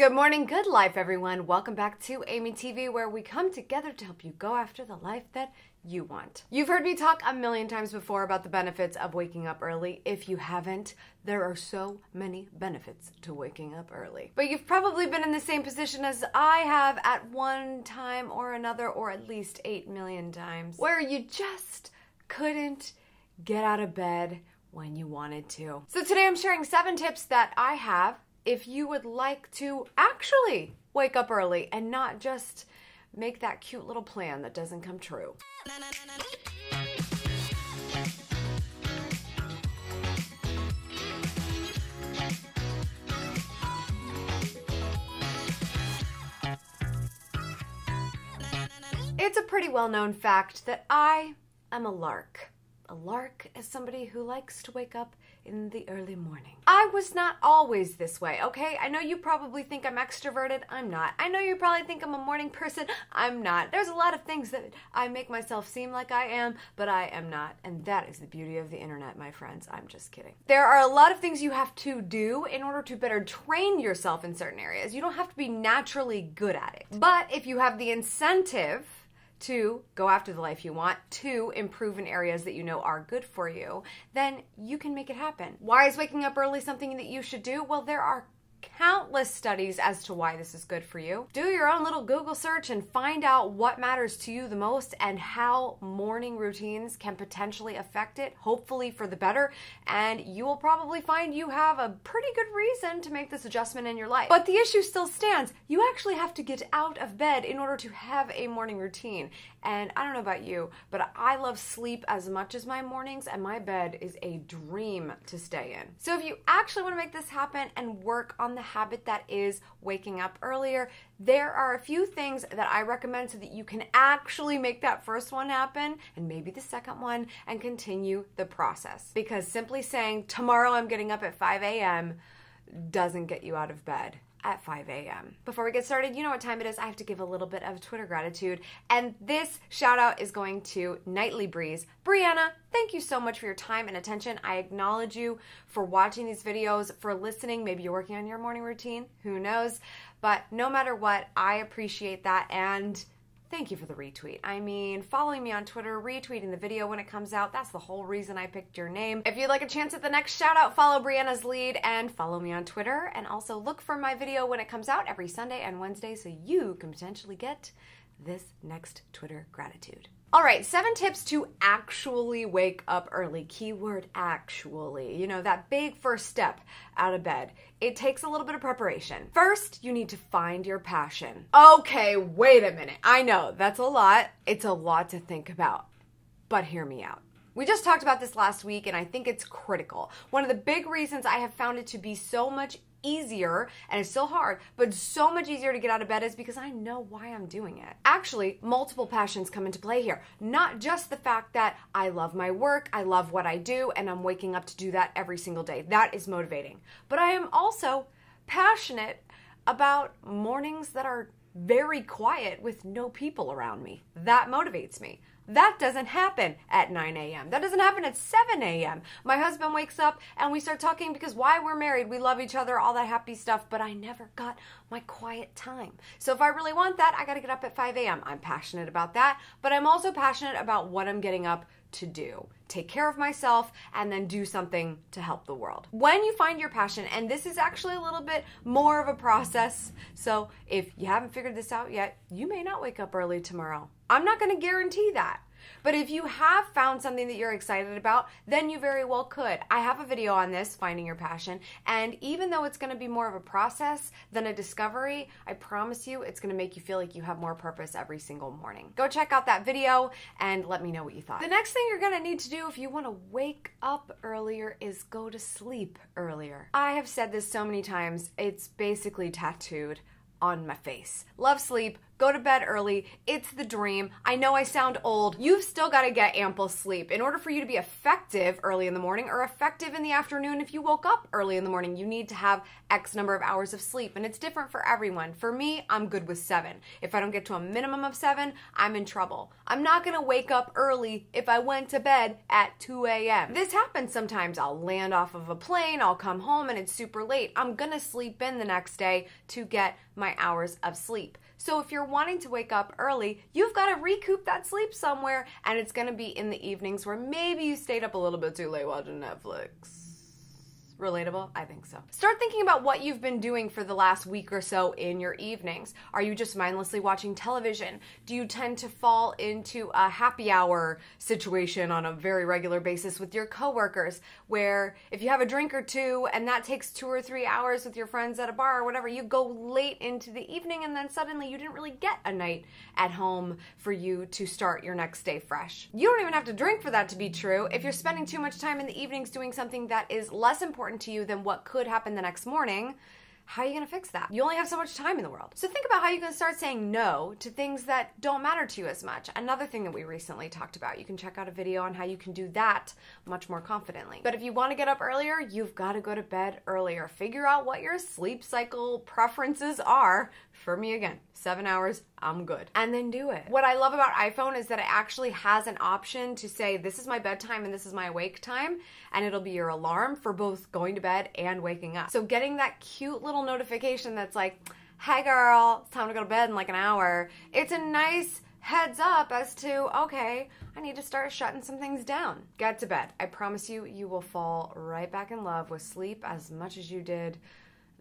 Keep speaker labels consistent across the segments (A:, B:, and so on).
A: Good morning, good life, everyone. Welcome back to Amy TV, where we come together to help you go after the life that you want. You've heard me talk a million times before about the benefits of waking up early. If you haven't, there are so many benefits to waking up early. But you've probably been in the same position as I have at one time or another, or at least 8 million times, where you just couldn't get out of bed when you wanted to. So today I'm sharing 7 tips that I have if you would like to actually wake up early and not just make that cute little plan that doesn't come true. It's a pretty well-known fact that I am a lark. A lark is somebody who likes to wake up in the early morning. I was not always this way, okay? I know you probably think I'm extroverted. I'm not. I know you probably think I'm a morning person. I'm not. There's a lot of things that I make myself seem like I am, but I am not. And that is the beauty of the internet, my friends. I'm just kidding. There are a lot of things you have to do in order to better train yourself in certain areas. You don't have to be naturally good at it. But if you have the incentive to go after the life you want, to improve in areas that you know are good for you, then you can make it happen. Why is waking up early something that you should do? Well, there are countless studies as to why this is good for you. Do your own little Google search and find out what matters to you the most and how morning routines can potentially affect it, hopefully for the better, and you will probably find you have a pretty good reason to make this adjustment in your life. But the issue still stands. You actually have to get out of bed in order to have a morning routine. And I don't know about you, but I love sleep as much as my mornings, and my bed is a dream to stay in. So if you actually want to make this happen and work on the habit that is waking up earlier, there are a few things that I recommend so that you can actually make that first one happen and maybe the second one and continue the process. Because simply saying, tomorrow I'm getting up at 5 a.m. doesn't get you out of bed at 5 a.m. Before we get started, you know what time it is. I have to give a little bit of Twitter gratitude. And this shout out is going to Nightly Breeze. Brianna, thank you so much for your time and attention. I acknowledge you for watching these videos, for listening. Maybe you're working on your morning routine. Who knows? But no matter what, I appreciate that. And thank you for the retweet. I mean, following me on Twitter, retweeting the video when it comes out, that's the whole reason I picked your name. If you'd like a chance at the next shout out, follow Brianna's lead and follow me on Twitter. And also look for my video when it comes out every Sunday and Wednesday so you can potentially get this next Twitter gratitude. All right, 7 tips to actually wake up early. Keyword actually. You know, that big first step out of bed. It takes a little bit of preparation. First, you need to find your passion. Okay, wait a minute. I know, that's a lot. It's a lot to think about, but hear me out. We just talked about this last week, and I think it's critical. One of the big reasons I have found it to be so much easier, and it's still hard, but so much easier to get out of bed is because I know why I'm doing it. Actually, multiple passions come into play here. Not just the fact that I love my work, I love what I do, and I'm waking up to do that every single day. That is motivating. But I am also passionate about mornings that are very quiet with no people around me. That motivates me. That doesn't happen at 9 a.m. That doesn't happen at 7 a.m. My husband wakes up and we start talking because why we're married, we love each other, all that happy stuff, but I never got my quiet time. So if I really want that, I gotta get up at 5 a.m. I'm passionate about that, but I'm also passionate about what I'm getting up to do. Take care of myself and then do something to help the world. When you find your passion, and this is actually a little bit more of a process, so if you haven't figured this out yet, you may not wake up early tomorrow. I'm not going to guarantee that. But if you have found something that you're excited about, then you very well could. I have a video on this, finding your passion, and even though it's going to be more of a process than a discovery, I promise you it's going to make you feel like you have more purpose every single morning. Go check out that video and let me know what you thought. The next thing you're going to need to do if you want to wake up earlier is go to sleep earlier. I have said this so many times, it's basically tattooed on my face. Love sleep, Go to bed early. It's the dream. I know I sound old. You've still got to get ample sleep. In order for you to be effective early in the morning or effective in the afternoon, if you woke up early in the morning, you need to have X number of hours of sleep. And it's different for everyone. For me, I'm good with 7. If I don't get to a minimum of 7, I'm in trouble. I'm not going to wake up early if I went to bed at 2 a.m. This happens sometimes. I'll land off of a plane, I'll come home and it's super late. I'm going to sleep in the next day to get my hours of sleep. So if you're wanting to wake up early, you've got to recoup that sleep somewhere, and it's going to be in the evenings where maybe you stayed up a little bit too late watching Netflix. Relatable? I think so. Start thinking about what you've been doing for the last week or so in your evenings. Are you just mindlessly watching television? Do you tend to fall into a happy hour situation on a very regular basis with your coworkers, where if you have a drink or two and that takes 2 or 3 hours with your friends at a bar or whatever, you go late into the evening and then suddenly you didn't really get a night at home for you to start your next day fresh. You don't even have to drink for that to be true. If you're spending too much time in the evenings doing something that is less important to you than what could happen the next morning, how are you going to fix that? You only have so much time in the world. So think about how you can start saying no to things that don't matter to you as much. Another thing that we recently talked about, you can check out a video on how you can do that much more confidently. But if you want to get up earlier, you've got to go to bed earlier. Figure out what your sleep cycle preferences are. For me, again, 7 hours, I'm good. And then do it. What I love about iPhone is that it actually has an option to say, this is my bedtime and this is my awake time, and it'll be your alarm for both going to bed and waking up. So getting that cute little notification that's like, hey girl, it's time to go to bed in like an hour, it's a nice heads up as to, okay, I need to start shutting some things down. Get to bed. I promise you, you will fall right back in love with sleep as much as you did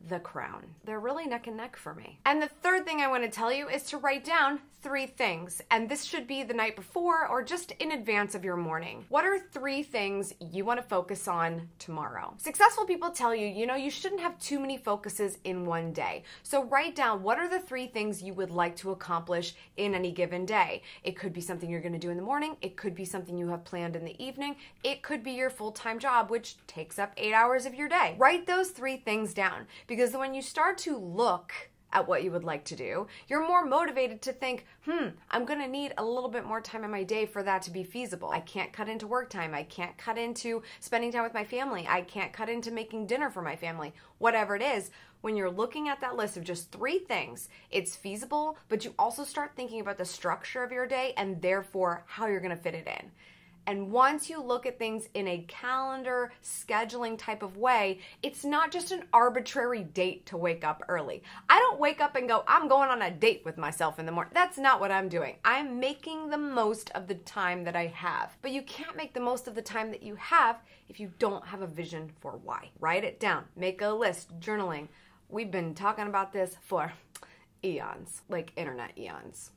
A: The Crown. They're really neck and neck for me. And the third thing I want to tell you is to write down 3 things. And this should be the night before or just in advance of your morning. What are 3 things you want to focus on tomorrow? Successful people tell you, you shouldn't have too many focuses in one day. So write down, what are the 3 things you would like to accomplish in any given day? It could be something you're going to do in the morning. It could be something you have planned in the evening. It could be your full-time job, which takes up 8 hours of your day. Write those 3 things down, because when you start to look at what you would like to do, you're more motivated to think, I'm gonna need a little bit more time in my day for that to be feasible. I can't cut into work time. I can't cut into spending time with my family. I can't cut into making dinner for my family. Whatever it is, when you're looking at that list of just 3 things, it's feasible, but you also start thinking about the structure of your day and therefore how you're gonna fit it in. And once you look at things in a calendar scheduling type of way, it's not just an arbitrary date to wake up early. I don't wake up and go, I'm going on a date with myself in the morning. That's not what I'm doing. I'm making the most of the time that I have. But you can't make the most of the time that you have if you don't have a vision for why. Write it down. Make a list. Journaling. We've been talking about this for eons, like internet eons,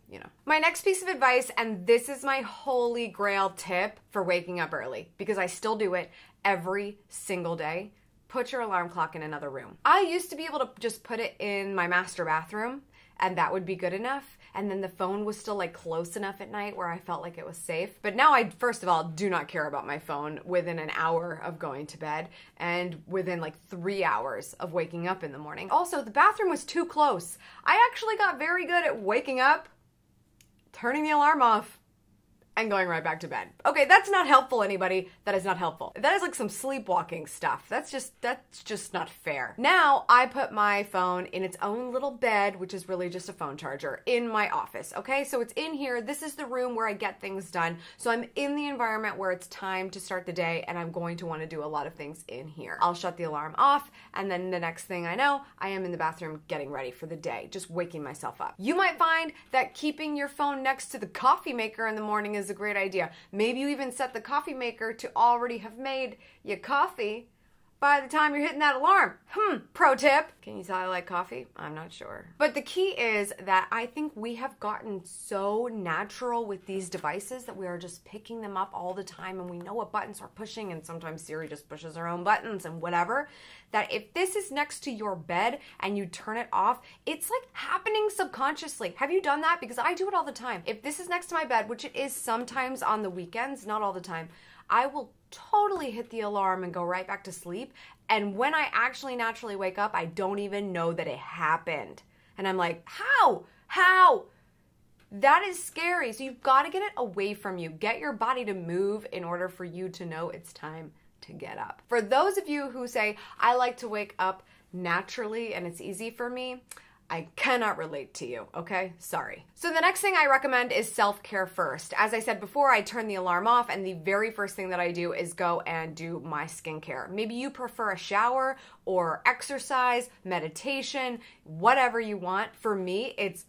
A: My next piece of advice, and this is my holy grail tip for waking up early, because I still do it every single day: put your alarm clock in another room. I used to be able to just put it in my master bathroom, and that would be good enough. And then the phone was still like close enough at night where I felt like it was safe. But now I, first of all, do not care about my phone within an hour of going to bed and within like 3 hours of waking up in the morning. Also, the bathroom was too close. I actually got very good at waking up, turning the alarm off, and going right back to bed. Okay, that's not helpful, anybody. That is not helpful. That is like some sleepwalking stuff. That's just not fair. Now, I put my phone in its own little bed, which is really just a phone charger, in my office, okay? So it's in here. This is the room where I get things done. So I'm in the environment where it's time to start the day, and I'm going to want to do a lot of things in here. I'll shut the alarm off, and then the next thing I know, I am in the bathroom getting ready for the day, just waking myself up. You might find that keeping your phone next to the coffee maker in the morning is a great idea. Maybe you even set the coffee maker to already have made your coffee by the time you're hitting that alarm. Pro tip. Can you tell I like coffee? I'm not sure. But the key is that I think we have gotten so natural with these devices that we are just picking them up all the time, and we know what buttons we're pushing, and sometimes Siri just pushes her own buttons and whatever, that if this is next to your bed and you turn it off, it's like happening subconsciously. Have you done that? Because I do it all the time. If this is next to my bed, which it is sometimes on the weekends, not all the time, I will totally hit the alarm and go right back to sleep. And when I actually naturally wake up, I don't even know that it happened. And I'm like, how? That is scary. So you've got to get it away from you. Get your body to move in order for you to know it's time to get up. For those of you who say, I like to wake up naturally and it's easy for me, I cannot relate to you, okay? Sorry. So the next thing I recommend is self-care first. As I said before, I turn the alarm off and the very first thing that I do is go and do my skincare. Maybe you prefer a shower or exercise, meditation, whatever you want. For me, it's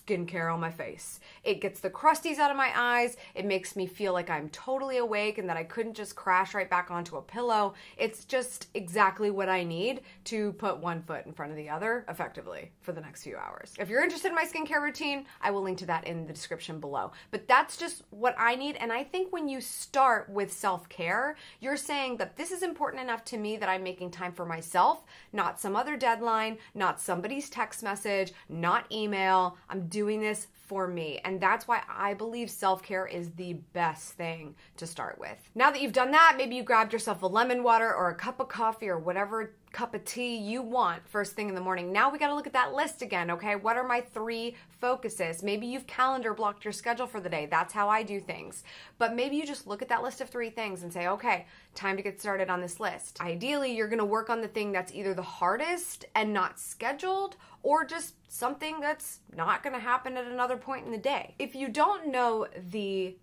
A: skincare on my face. It gets the crusties out of my eyes. It makes me feel like I'm totally awake and that I couldn't just crash right back onto a pillow. It's just exactly what I need to put one foot in front of the other effectively for the next few hours. If you're interested in my skincare routine, I will link to that in the description below. But that's just what I need. And I think when you start with self-care, you're saying that this is important enough to me that I'm making time for myself, not some other deadline, not somebody's text message, not email. I'm doing this for me. And that's why I believe self-care is the best thing to start with. Now that you've done that, maybe you grabbed yourself a lemon water or a cup of coffee or whatever cup of tea you want first thing in the morning. Now we got to look at that list again, okay? What are my 3 focuses? Maybe you've calendar blocked your schedule for the day. That's how I do things. But maybe you just look at that list of 3 things and say, okay, time to get started on this list. Ideally, you're going to work on the thing that's either the hardest and not scheduled or just something that's not going to happen at another point in the day. If you don't know the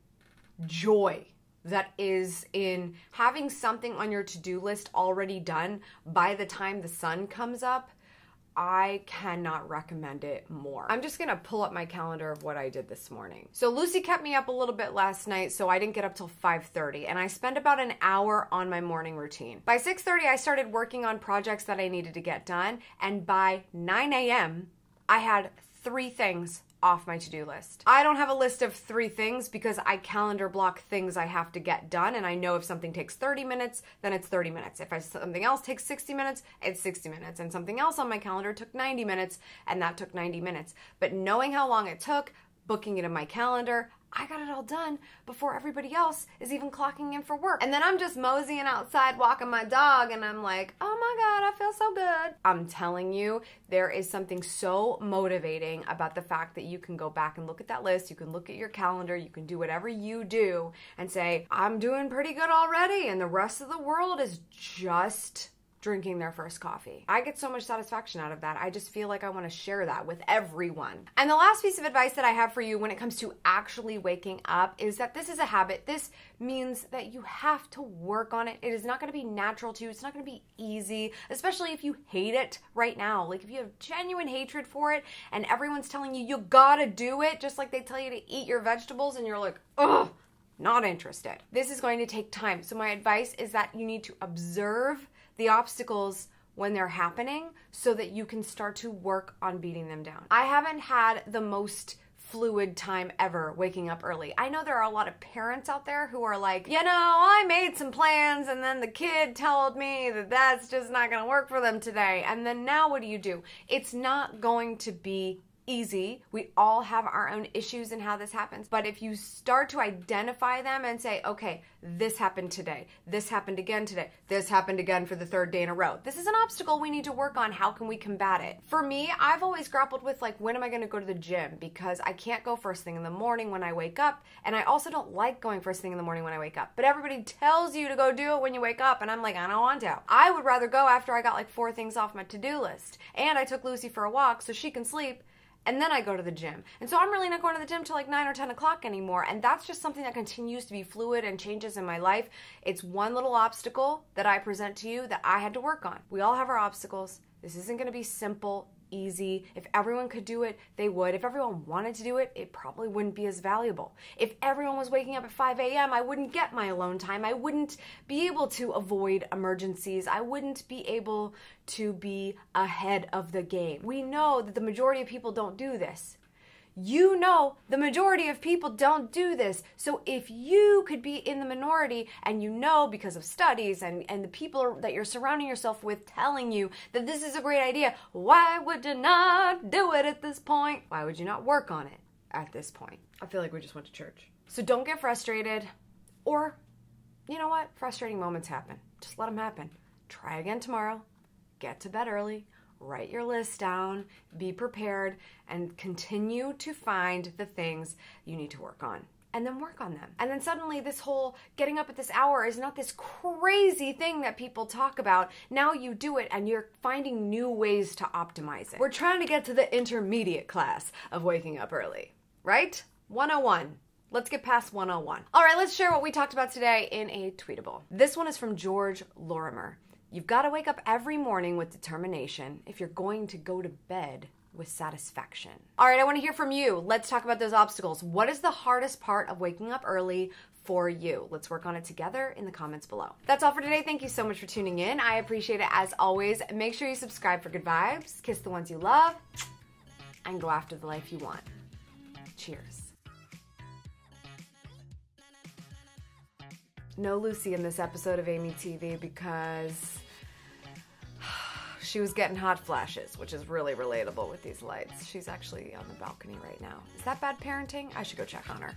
A: joy that is in having something on your to-do list already done by the time the sun comes up, I cannot recommend it more. I'm just gonna pull up my calendar of what I did this morning. So Lucy kept me up a little bit last night, so I didn't get up till 5:30, and I spent about an hour on my morning routine. By 6:30, I started working on projects that I needed to get done, and by 9 a.m., I had 3 things off my to-do list. I don't have a list of 3 things because I calendar block things I have to get done, and I know if something takes 30 minutes, then it's 30 minutes. If something else takes 60 minutes, it's 60 minutes. And something else on my calendar took 90 minutes, and that took 90 minutes. But knowing how long it took, booking it in my calendar, I got it all done before everybody else is even clocking in for work. And then I'm just moseying outside walking my dog and I'm like, oh my God, I feel so good. I'm telling you, there is something so motivating about the fact that you can go back and look at that list, you can look at your calendar, you can do whatever you do and say, I'm doing pretty good already, and the rest of the world is just drinking their first coffee. I get so much satisfaction out of that. I just feel like I want to share that with everyone. And the last piece of advice that I have for you when it comes to actually waking up is that this is a habit. This means that you have to work on it. It is not going to be natural to you. It's not going to be easy, especially if you hate it right now. Like if you have genuine hatred for it and everyone's telling you, you gotta do it, just like they tell you to eat your vegetables and you're like, ugh, not interested. This is going to take time. So my advice is that you need to observe the obstacles when they're happening so that you can start to work on beating them down. I haven't had the most fluid time ever waking up early. I know there are a lot of parents out there who are like, you know, I made some plans and then the kid told me that that's just not gonna work for them today. And then now what do? It's not going to be easy. We all have our own issues in how this happens. But if you start to identify them and say, okay, this happened today, this happened again today, this happened again for the 3rd day in a row. This is an obstacle we need to work on. How can we combat it? For me, I've always grappled with like, when am I going to go to the gym? Because I can't go first thing in the morning when I wake up. And I also don't like going first thing in the morning when I wake up. But everybody tells you to go do it when you wake up. And I'm like, I don't want to. I would rather go after I got like 4 things off my to-do list. And I took Lucy for a walk so she can sleep. And then I go to the gym. And so I'm really not going to the gym till like 9 or 10 o'clock anymore. And that's just something that continues to be fluid and changes in my life. It's one little obstacle that I present to you that I had to work on. We all have our obstacles. This isn't going to be simple, easy. If everyone could do it, they would. If everyone wanted to do it, it probably wouldn't be as valuable. If everyone was waking up at 5 a.m., I wouldn't get my alone time. I wouldn't be able to avoid emergencies. I wouldn't be able to be ahead of the game. We know that the majority of people don't do this. You know the majority of people don't do this. So if you could be in the minority and you know because of studies and the people that you're surrounding yourself with telling you that this is a great idea, why would you not do it at this point? Why would you not work on it at this point? I feel like we just went to church. So don't get frustrated, or you know what? Frustrating moments happen. Just let them happen. Try again tomorrow. Get to bed early. write your list down, be prepared, and continue to find the things you need to work on. And then work on them. And then suddenly this whole getting up at this hour is not this crazy thing that people talk about. Now you do it and you're finding new ways to optimize it. We're trying to get to the intermediate class of waking up early, right? 101. Let's get past 101. All right, let's share what we talked about today in a tweetable. This one is from George Lorimer. You've got to wake up every morning with determination if you're going to go to bed with satisfaction. All right, I want to hear from you. Let's talk about those obstacles. What is the hardest part of waking up early for you? Let's work on it together in the comments below. That's all for today. Thank you so much for tuning in. I appreciate it as always. Make sure you subscribe for good vibes, kiss the ones you love, and go after the life you want. Cheers. No Lucy in this episode of Amy TV because she was getting hot flashes, which is really relatable with these lights. She's actually on the balcony right now. Is that bad parenting? I should go check on her.